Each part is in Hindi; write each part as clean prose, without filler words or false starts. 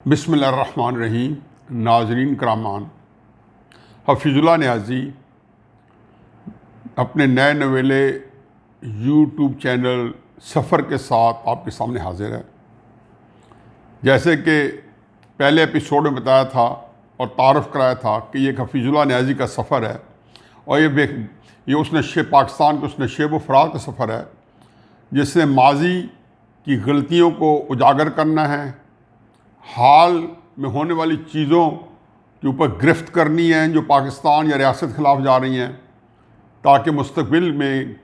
बिस्मिल्लाहिर्रहमानिर्रहीम। नाज़रीन करामान, हफीज़ुल्लाह नियाज़ी अपने नए नवेले यूट्यूब चैनल सफ़र के साथ आपके सामने हाजिर है। जैसे कि पहले एपिसोड में बताया था और तारुफ़ कराया था कि ये एक हफीज़ुल्लाह नियाज़ी का सफ़र है और ये उस नशे पाकिस्तान के उस नशेब व फ़रार का सफ़र है जिसने माजी की गलतियों को उजागर करना है, हाल में होने वाली चीज़ों के ऊपर गिरफ्त करनी है जो पाकिस्तान या रियासत के ख़िलाफ़ जा रही हैं, ताकि मुस्तक़बिल में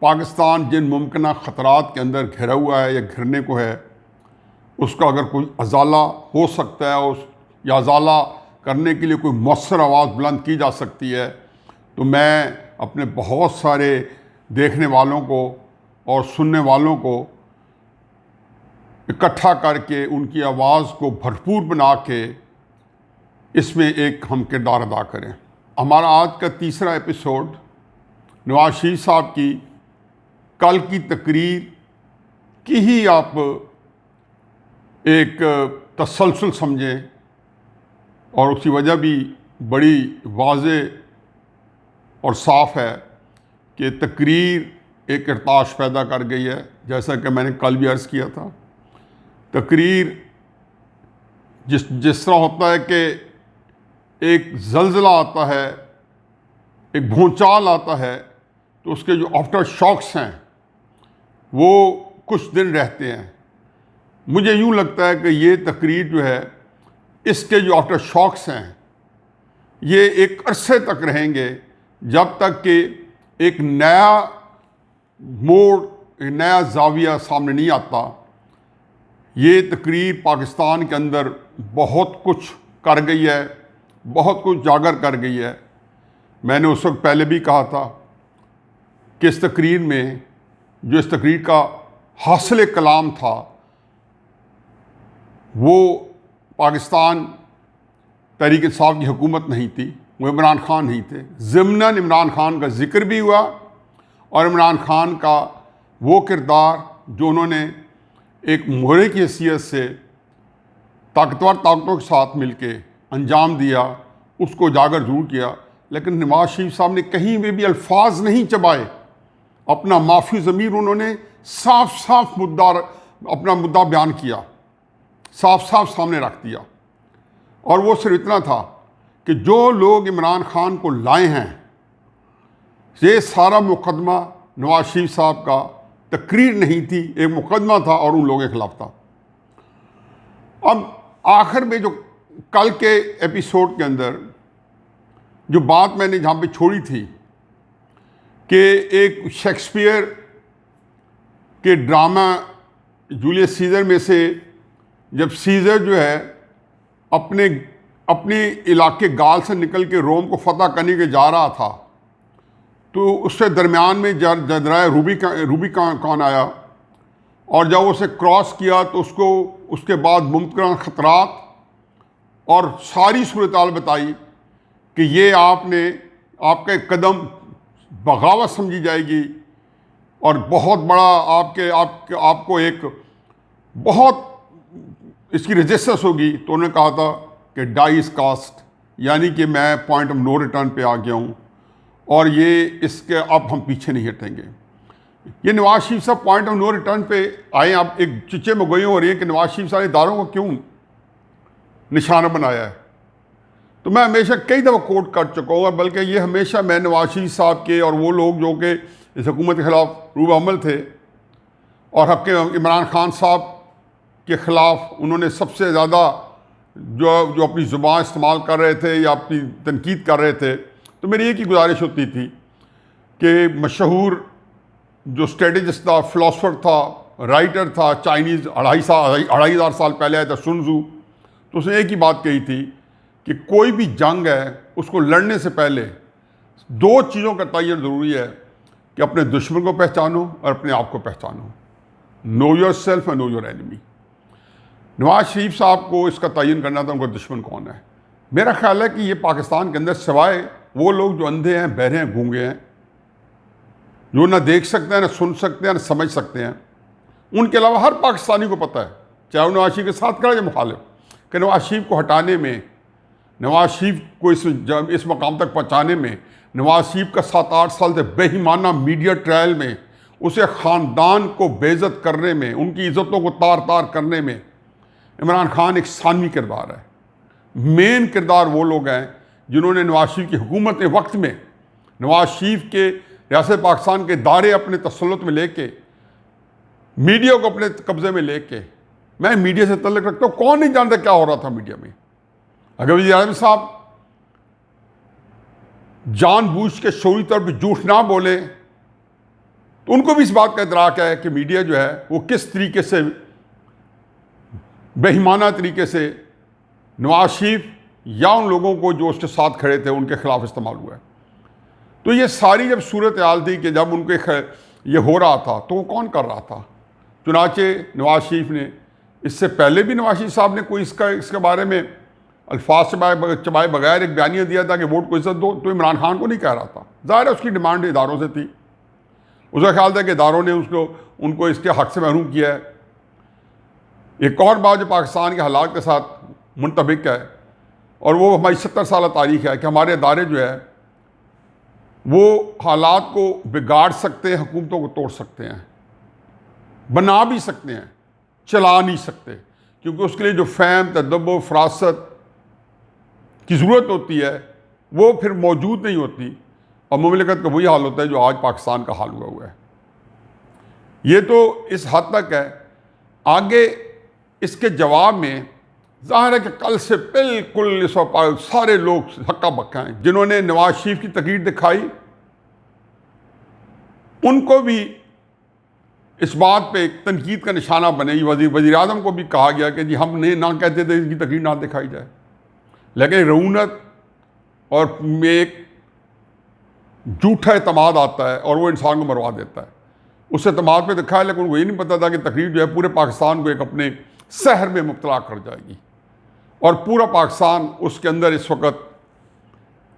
पाकिस्तान जिन मुमकिन ख़तरात के अंदर घिरा हुआ है या घिरने को है उसका अगर कोई अजाला हो सकता है या अजाला करने के लिए कोई मौसर आवाज़ बुलंद की जा सकती है, तो मैं अपने बहुत सारे देखने वालों को और सुनने वालों को इकट्ठा करके उनकी आवाज़ को भरपूर बना के इसमें एक हम किरदार अदा करें। हमारा आज का तीसरा एपिसोड नवाज शरीफ साहब की कल की तकरीर की ही आप एक तसलसल समझें, और उसकी वजह भी बड़ी वाज़े और साफ़ है कि तकरीर एक इर्ताश पैदा कर गई है। जैसा कि मैंने कल भी अर्ज़ किया था, तकरीर जिस तरह होता है कि एक ज़लज़ला आता है, एक भूचाल आता है, तो उसके जो आफ्टर शॉक्स हैं वो कुछ दिन रहते हैं। मुझे यूँ लगता है कि ये तकरीर जो है, इसके जो आफ्टर शॉक्स हैं ये एक अरसे तक रहेंगे, जब तक कि एक नया मोड़, एक नया ज़ाविया सामने नहीं आता। ये तकरीर पाकिस्तान के अंदर बहुत कुछ कर गई है, बहुत कुछ उजागर कर गई है। मैंने उस वक्त पहले भी कहा था कि इस तकरीर में जो इस तकरीर का हासिल कलाम था वो पाकिस्तान तहरीक इंसाफ की हुकूमत नहीं थी, वो इमरान खान नहीं थे। ज़िम्नन इमरान खान का ज़िक्र भी हुआ और इमरान खान का वो किरदार जो उन्होंने एक मोहरे की हैसियत से ताकतवर ताकतों के साथ मिलके अंजाम दिया, उसको उजागर ज़रूर किया। लेकिन नवाज शरीफ साहब ने कहीं में भी अल्फाज नहीं चबाए, अपना माफ़ी ज़मीर उन्होंने साफ साफ अपना मुद्दा बयान किया, साफ साफ सामने रख दिया। और वो सिर्फ इतना था कि जो लोग इमरान खान को लाए हैं, ये सारा मुकदमा नवाज शरीफ साहब का तकरीर नहीं थी, एक मुकदमा था और उन लोगों के खिलाफ था। अब आखिर में जो कल के एपिसोड के अंदर जो बात मैंने जहाँ पे छोड़ी थी कि एक शेक्सपियर के ड्रामा जूलियस सीज़र में से जब सीज़र जो है अपने इलाके गाल से निकल के रोम को फतह करने के जा रहा था, तो उससे दरमियान में जदराए रूबिकॉन आया, और जब उसे क्रॉस किया तो उसके बाद मुमकिन ख़तरात और सारी सूरत-हाल बताई कि ये आपका एक कदम बगावत समझी जाएगी और बहुत बड़ा आपको एक बहुत इसकी रेजिस्टेंस होगी। तो उन्होंने कहा था कि डाई इज़ कास्ट, यानी कि मैं पॉइंट ऑफ नो रिटर्न पे आ गया हूँ और ये इसके अब हम पीछे नहीं हटेंगे। ये नवाज शरीफ साहब पॉइंट ऑफ नो रिटर्न पे आए। अब एक चिचे में गोई हो रही है कि नवाज शरीफ साहब ने इदारों को क्यों निशाना बनाया है। तो मैं हमेशा कई दफ़ा कोट कर चुका हूँ, बल्कि ये हमेशा मैं नवाज शरीफ साहब के और वो लोग जो कि इस हुकूमत के ख़िलाफ़ रूब अमल थे और हक़ इमरान खान साहब के ख़िलाफ़ उन्होंने सबसे ज़्यादा जो अपनी ज़ुबान इस्तेमाल कर रहे थे या अपनी तनकीद कर रहे थे, तो मेरी एक ही गुजारिश होती थी कि मशहूर जो स्ट्रेटजिस्ट था, फ़िलासफ़र था, राइटर था, चाइनीज़ 2500 साल पहले आया था सुन त्ज़ू, तो उसने एक ही बात कही थी कि कोई भी जंग है उसको लड़ने से पहले दो चीज़ों का तयन ज़रूरी है कि अपने दुश्मन को पहचानो और अपने आप को पहचानो। Know yourself and know your enemy. Nawaz Sharif साहब को इसका तयन करना था उनका दुश्मन कौन है। मेरा ख्याल है कि ये पाकिस्तान के अंदर सिवाय वो लोग जो अंधे हैं, बहरे हैं, गूंगे हैं, जो ना देख सकते हैं, ना सुन सकते हैं, ना समझ सकते हैं, उनके अलावा हर पाकिस्तानी को पता है, चाहे वो नवाज शरीफ के साथ खड़ा या मुखालिफ, कि नवाज शरीफ को हटाने में, नवाज शरीफ को इस मकाम तक पहुँचाने में, नवाज शरीफ का 7-8 साल से बेईमाना मीडिया ट्रायल में, उसे ख़ानदान को बेइज्जत करने में, उनकी इज़्ज़तों को तार तार करने में इमरान खान एक सानवी किरदार है। मेन किरदार वो लोग हैं जिन्होंने नवाज शरीफ की हुकूमत के वक्त में नवाज शरीफ के रियासत पाकिस्तान के दायरे अपने तसल्लुत में लेके, मीडिया को अपने कब्ज़े में लेके, मैं मीडिया से तल्लुक़ रखता हूँ, कौन नहीं जानता क्या हो रहा था मीडिया में। अगर वज़ीर आज़म साहब जानबूझ के शोरी तौर पर झूठ ना बोले तो उनको भी इस बात का इदराक है कि मीडिया जो है वो किस तरीके से बेईमाना तरीके से नवाज शरीफ या उन लोगों को जो उसके साथ खड़े थे उनके खिलाफ इस्तेमाल हुआ है। तो ये सारी जब सूरत हाल थी कि जब उनके ये हो रहा था तो वो कौन कर रहा था। चुनाचे नवाज शरीफ ने, इससे पहले भी नवाज शरीफ साहब ने कोई इसके बारे में अल्फाज चबाए बगैर एक बयानिया दिया था कि वोट को इज्जत दो, तो इमरान खान को नहीं कह रहा था। ज़ाहिर है उसकी डिमांड इदारों से थी, उसका ख्याल था कि इदारों ने उनको इसके हक़ से महरूम किया है। एक और बात जो पाकिस्तान के हालात के साथ मुंतबिक है, और वो हमारी 70 साल तारीख़ है कि हमारे इदारे जो है वो हालात को बिगाड़ सकते हैं, हुकूमतों को तोड़ सकते हैं, बना भी सकते हैं, चला नहीं सकते, क्योंकि उसके लिए जो फ़हम, तदब्बुर, फ़रासत की ज़रूरत होती है वो फिर मौजूद नहीं होती, और मुमलिकत का वही हाल होता है जो आज पाकिस्तान का हाल हुआ है। ये तो इस हद तक है। आगे इसके जवाब में ज़ाहिर है कि कल से बिल्कुल इस वक्त सारे लोग हक्का बक्का हैं। जिन्होंने नवाज शरीफ की तकरीर दिखाई उनको भी इस बात पे तनकीद का निशाना बने। वज़ीर आज़म को भी कहा गया कि जी हमने ना कहते थे इसकी तकरीर ना दिखाई जाए, लेकिन रऊनत और में एक झूठा एतमाद आता है और वो इंसान को मरवा देता है। उस एतमाद पे दिखा है, लेकिन उनको ये नहीं पता था कि तकरीर जो है पूरे पाकिस्तान को एक अपने सहर में मुब्तला कर जाएगी, और पूरा पाकिस्तान उसके अंदर इस वक्त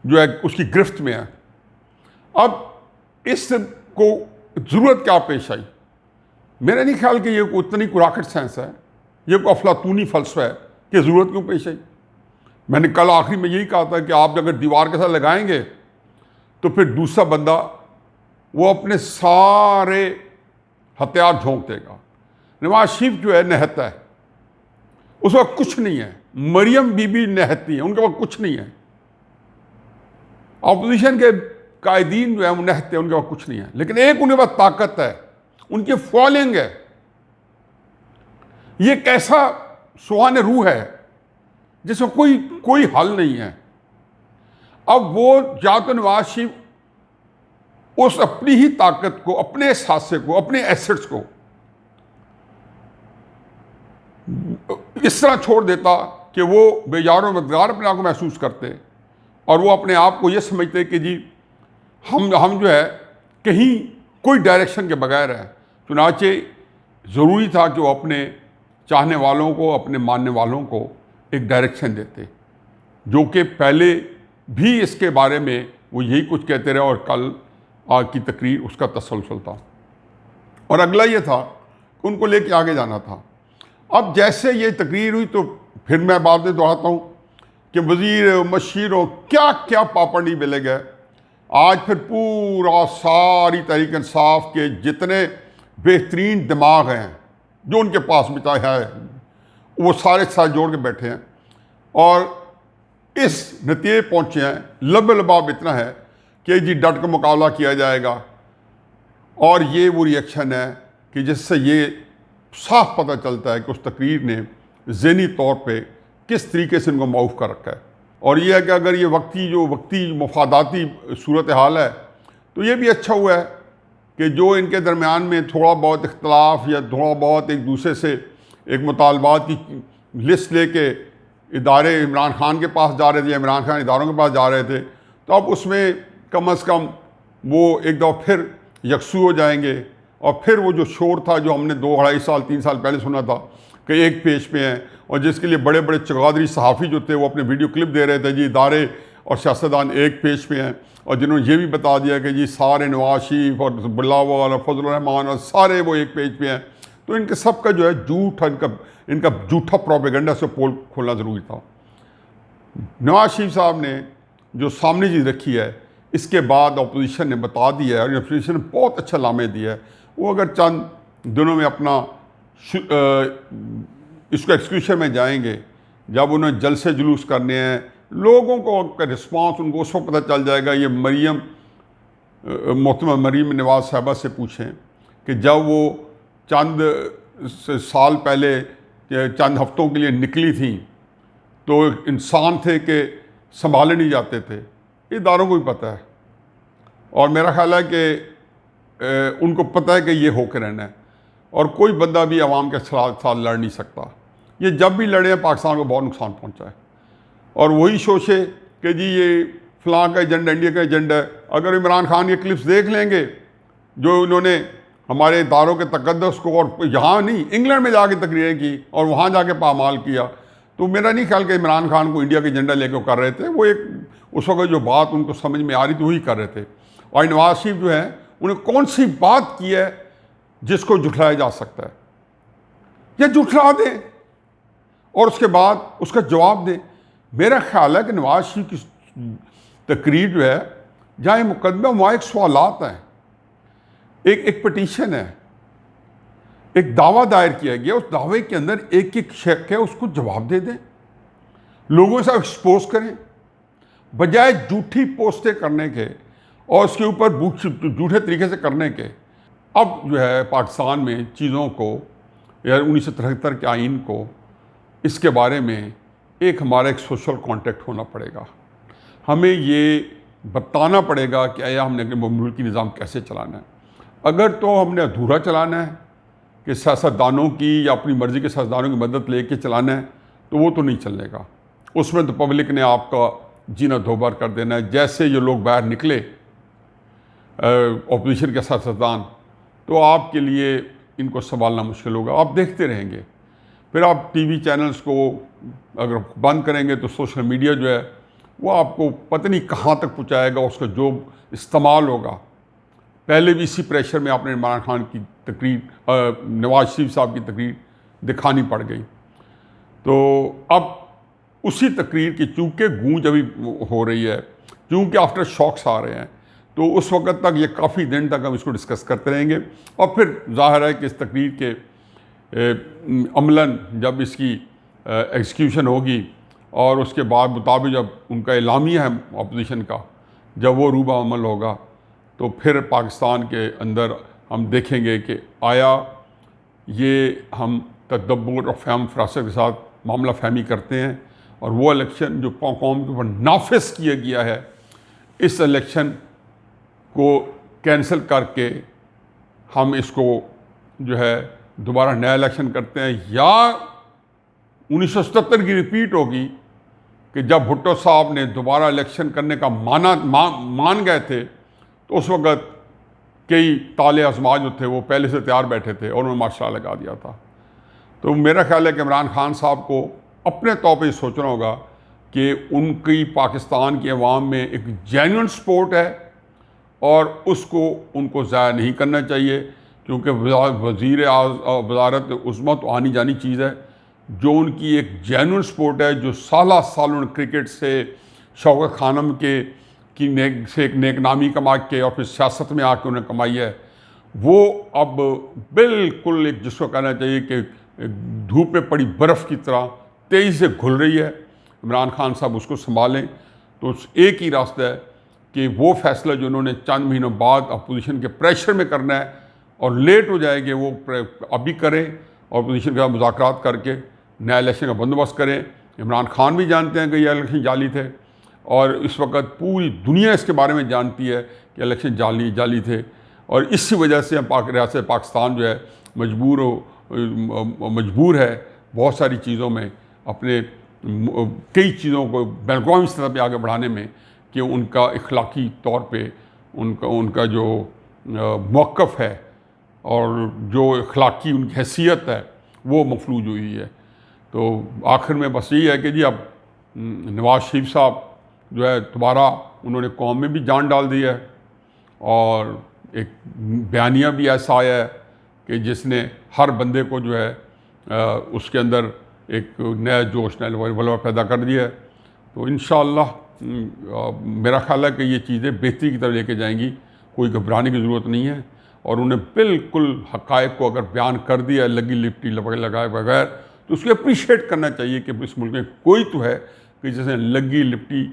जो है उसकी गिरफ्त में है। अब इसको ज़रूरत क्या पेश आई? मेरा नहीं ख्याल कि ये उतनी कोई रॉकेट साइंस है, ये कोई अफलातूनी फ़लसफ़ा है कि ज़रूरत क्यों पेश आई। मैंने कल आखिरी में यही कहा था कि आप अगर दीवार के साथ लगाएंगे तो फिर दूसरा बंदा वो अपने सारे हथियार झोंक देगा। नवाज शरीफ जो है निहत्ता है, उस वक्त कुछ नहीं है। मरियम बीबी निहत्ती है, उनके पास कुछ नहीं है। अपोजिशन के कायदीन जो है वो निहत्ते, उनके पास कुछ नहीं है, लेकिन एक उनके पास ताकत है, उनकी फॉलोइंग है। ये कैसा सुहाने रूह है जिसमें कोई हल नहीं है। अब वो या तो नवाज शरीफ उस अपनी ही ताकत को, अपने एहसासे को, अपने एसेट्स को इस तरह छोड़ देता कि वो बेजारो मददगार अपने आप को महसूस करते, और वो अपने आप को ये समझते कि जी हम जो है कहीं कोई डायरेक्शन के बगैर है। चुनाचे ज़रूरी था कि वो अपने चाहने वालों को, अपने मानने वालों को एक डायरेक्शन देते, जो कि पहले भी इसके बारे में वो यही कुछ कहते रहे, और कल आज की तकरीर उसका तसलसल था। और अगला ये था कि उनको लेके आगे जाना था। अब जैसे ये तकरीर हुई तो फिर मैं बात दोहराता हूँ कि वज़ीर मशीरों क्या क्या पापड़ नहीं मिले गए। आज फिर पूरा सारी तहरीक इंसाफ के जितने बेहतरीन दिमाग हैं जो उनके पास बिता है वो सारे साथ जोड़ के बैठे हैं और इस नतीजे पहुँचे हैं। लबाब इतना है कि जी डट का मुकाबला किया जाएगा, और ये वो रिएक्शन है कि जिससे ये साफ पता चलता है कि उस तकरीर ने ज़हनी तौर पे किस तरीके से इनको माऊफ़ कर रखा है। और ये है कि अगर ये वक्ती मफादाती सूरत हाल है तो ये भी अच्छा हुआ है कि जो इनके दरमियान में थोड़ा बहुत इख्तलाफ या थोड़ा बहुत एक दूसरे से एक मुतालबात की लिस्ट लेके इदारे इमरान खान के पास जा रहे थे या इमरान खान इदारों के पास जा रहे थे, तो अब उसमें कम से कम वो एक दफ़ा फिर यकसू हो जाएंगे। और फिर वो जो शोर था जो हमने 2-2.5 साल 3 साल पहले सुना था कि एक पेज पे हैं, और जिसके लिए बड़े बड़े चगादरी सहाफ़ी जो थे वो अपने वीडियो क्लिप दे रहे थे जी इदारे और सियासतदान एक पेज पे हैं, और जिन्होंने ये भी बता दिया कि जी सारे नवाज शरीफ और बिलावल और फजल रहमान और सारे वो एक पेज पे हैं, तो इनके सब का जो है झूठ, इनका झूठा प्रोपेगेंडा से पोल खोलना ज़रूरी था। नवाज शरीफ साहब ने जो सामने चीज़ रखी है, इसके बाद अपोजिशन ने बता दिया है, और अपोजिशन ने बहुत अच्छा लामे दिया है। वो अगर चंद दिनों में अपना इसको एक्सक्यूशन में जाएंगे, जब उन्हें जलसे जुलूस करने हैं, लोगों को का रिस्पांस उनको उस वक्त पता चल जाएगा। ये मोहतरमा मरीम नवाज़ साहबा से पूछें कि जब वो चंद साल पहले, चंद हफ्तों के लिए निकली थी, तो इंसान थे कि संभाले नहीं जाते थे। इदारों को भी पता है, और मेरा ख्याल है कि उनको पता है कि ये होकर रहना है, और कोई बंदा भी आवाम के साथ लड़ नहीं सकता। ये जब भी लड़े हैं, पाकिस्तान को बहुत नुकसान पहुंचा है। और वही सोचे कि जी ये फलां का एजेंडा, इंडिया का एजेंडा है। अगर इमरान खान ये क्लिप्स देख लेंगे जो उन्होंने हमारे इदारों के तकद्दुस को, और यहाँ नहीं इंग्लैंड में जाके तकरीरें की और वहाँ जाके पामाल किया, तो मेरा नहीं ख्याल कि इमरान खान को इंडिया का एजेंडा लेके कर रहे थे। वो एक उस वक्त जो बात उनको समझ में आ रही थी वही कर रहे थे। और नवाज शरीफ जो है, उन्हें कौन सी बात की है जिसको जुठलाया जा सकता है, या जुठला दें और उसके बाद उसका जवाब दें। मेरा ख्याल है कि नवाज शरीफ की तकरीर जो है, जहाँ ये मुकदमा वहाँ एक सवालात हैं, एक पिटीशन है, एक दावा दायर किया गया, उस दावे के अंदर एक एक शक है, उसको जवाब दे दें, लोगों से एक्सपोज करें, बजाय झूठी पोस्टें करने के और उसके ऊपर झूठे तरीके से करने के। अब जो है पाकिस्तान में चीज़ों को, या 1973 के आइन को, इसके बारे में हमारा एक सोशल कॉन्टेक्ट होना पड़ेगा। हमें ये बताना पड़ेगा कि आया हमने अपने मुल्की निज़ाम कैसे चलाना है। अगर तो हमने अधूरा चलाना है कि सियासतदानों की या अपनी मर्ज़ी के सियासतदानों की मदद लेके चलाना है, तो वो तो नहीं चलेगा। उसमें तो पब्लिक ने आपका जीना दोबार कर देना है। जैसे ये लोग बाहर निकले अपोजिशन के सियासतदान, तो आपके लिए इनको संभालना मुश्किल होगा। आप देखते रहेंगे, फिर आप टीवी चैनल्स को अगर बंद करेंगे तो सोशल मीडिया जो है वो आपको पता नहीं कहाँ तक पहुँचाएगा, उसका जो इस्तेमाल होगा। पहले भी इसी प्रेशर में आपने इमरान खान की तकरीर, नवाज शरीफ साहब की तकरीर दिखानी पड़ गई। तो अब उसी तकरीर की चूँकि गूंज अभी हो रही है, चूँकि आफ्टर शॉक्स आ रहे हैं, तो उस वक्त तक ये काफ़ी दिन तक हम इसको डिस्कस करते रहेंगे। और फिर जाहिर है कि इस तकरीर के अमलन जब इसकी एग्जीक्यूशन होगी और उसके बाद मुताबिक जब उनका एलामिया है अपोजिशन का, जब वो रूबा अमल होगा, तो फिर पाकिस्तान के अंदर हम देखेंगे कि आया ये हम तदब्बुर और फ़हम फरासत के साथ मामला फ़हमी करते हैं, और वो इलेक्शन जो कौम के ऊपर नाफिज किया गया है, इस इलेक्शन को कैंसिल करके हम इसको जो है दोबारा नया इलेक्शन करते हैं, या 1977 की रिपीट होगी कि जब भुट्टो साहब ने दोबारा इलेक्शन करने का मान गए थे, तो उस वक़्त कई ताले आज़मा जो थे वो पहले से तैयार बैठे थे और उन्होंने मार्शल लॉ लगा दिया था। तो मेरा ख्याल है कि इमरान खान साहब को अपने तौर पर सोचना होगा कि उनकी पाकिस्तान की अवाम में एक जेन्युइन सपोर्ट है, और उसको उनको ज़ाया नहीं करना चाहिए, क्योंकि वज़ारत उज़्मा तो आनी जानी चीज़ है। जो उनकी एक जेन्युइन सपोर्ट है, जो साल उन्होंने क्रिकेट से, शौकत खानम के से एक नेक नामी कमा के और फिर सियासत में आके उन्हें कमाई है, वो अब बिल्कुल एक जिसको कहना चाहिए कि धूप में पड़ी बर्फ़ की तरह तेज़ी से घुल रही है। इमरान खान साहब उसको संभालें, तो एक ही रास्ता है कि वो फैसला जो उन्होंने चंद महीनों बाद अपोजिशन के प्रेशर में करना है और लेट हो जाएंगे, वो अभी करें और अपोजिशन के साथ मुज़ाकरात करके नया इलेक्शन का बंदोबस्त करें। इमरान खान भी जानते हैं कि ये इलेक्शन जाली थे, और इस वक्त पूरी दुनिया इसके बारे में जानती है कि इलेक्शन जाली थे, और इसी वजह से रियासत पाकिस्तान जो है मजबूर है बहुत सारी चीज़ों में अपने कई चीज़ों को बैकग्राउंड सतह पे आगे बढ़ाने में, कि उनका इखलाकी तौर पे उनका जो मौक़िफ़ है और जो इखलाकी उनकी हैसियत है वो मफलूज हुई है। तो आखिर में बस यही है कि जी अब नवाज शरीफ साहब जो है दोबारा उन्होंने कौम में भी जान डाल दी है, और एक बयानिया भी ऐसा आया है कि जिसने हर बंदे को जो है उसके अंदर एक नया जोश, नया वलवा पैदा कर दिया है। तो इंशाअल्लाह मेरा ख्याल है कि ये चीज़ें बेहतरी की तरफ लेके जाएंगी, कोई घबराने की ज़रूरत नहीं है। और उन्हें बिल्कुल हक़ाइक़ को अगर बयान कर दिया लगी लिपटी लगाए बगैर, तो उसको अप्रीशिएट करना चाहिए कि इस मुल्क में कोई तो है कि जिसने लगी लिपटी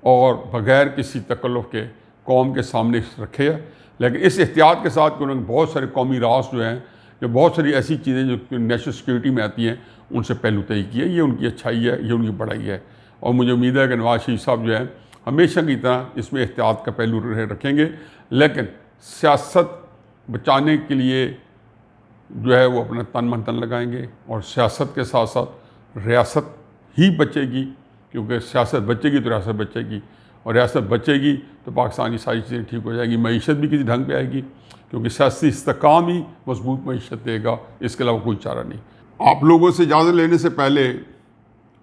और बग़ैर किसी तकल्लुफ़ के कौम के सामने रखे है। लेकिन इस एहतियात के साथ कि उन्होंने बहुत सारे कौमी राज जो हैं, जो बहुत सारी ऐसी चीज़ें जो नेशनल सिक्योरिटी में आती हैं, उनसे पहलू तय किए। ये उनकी अच्छाई है, ये उनकी बड़ाई है। और मुझे उम्मीद है कि नवाज शरीफ साहब जो है हमेशा की तरह इसमें एहतियात का पहलू रखेंगे, लेकिन सियासत बचाने के लिए जो है वो अपना तन मन धन लगाएंगे। और सियासत के साथ साथ रियासत ही बचेगी, क्योंकि सियासत बचेगी तो रियासत बचेगी, और रियासत बचेगी तो पाकिस्तान की सारी चीज़ें ठीक हो जाएगी, मईशत भी किसी ढंग पे आएगी, क्योंकि सियासी इस्तेकाम ही मजबूत मईशत देगा, इसके अलावा कोई चारा नहीं। आप लोगों से इजाज़त लेने से पहले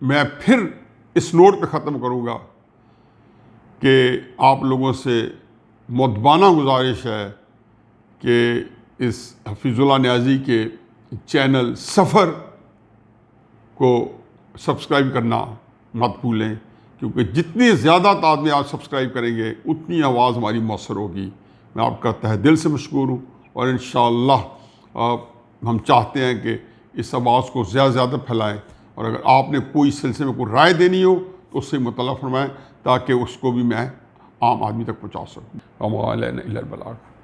मैं फिर इस नोट पे ख़त्म करूँगा कि आप लोगों से मुअद्दबाना गुजारिश है कि इस हफीज़ुल्लाह नियाज़ी के चैनल सफ़र को सब्सक्राइब करना मत भूलें, क्योंकि जितनी ज़्यादा तादाद में आप सब्सक्राइब करेंगे उतनी आवाज़ हमारी मौसर होगी। मैं आपका तहे दिल से मशकूर हूँ, और इंशाअल्लाह हम चाहते हैं कि इस आवाज़ को ज़्यादा से ज़्यादा फैलाएँ। और अगर आपने कोई सिलसिले में कोई राय देनी हो तो उससे मुतल्ला फरमाएँ, ताकि उसको भी मैं आम आदमी तक पहुँचा सकूँ।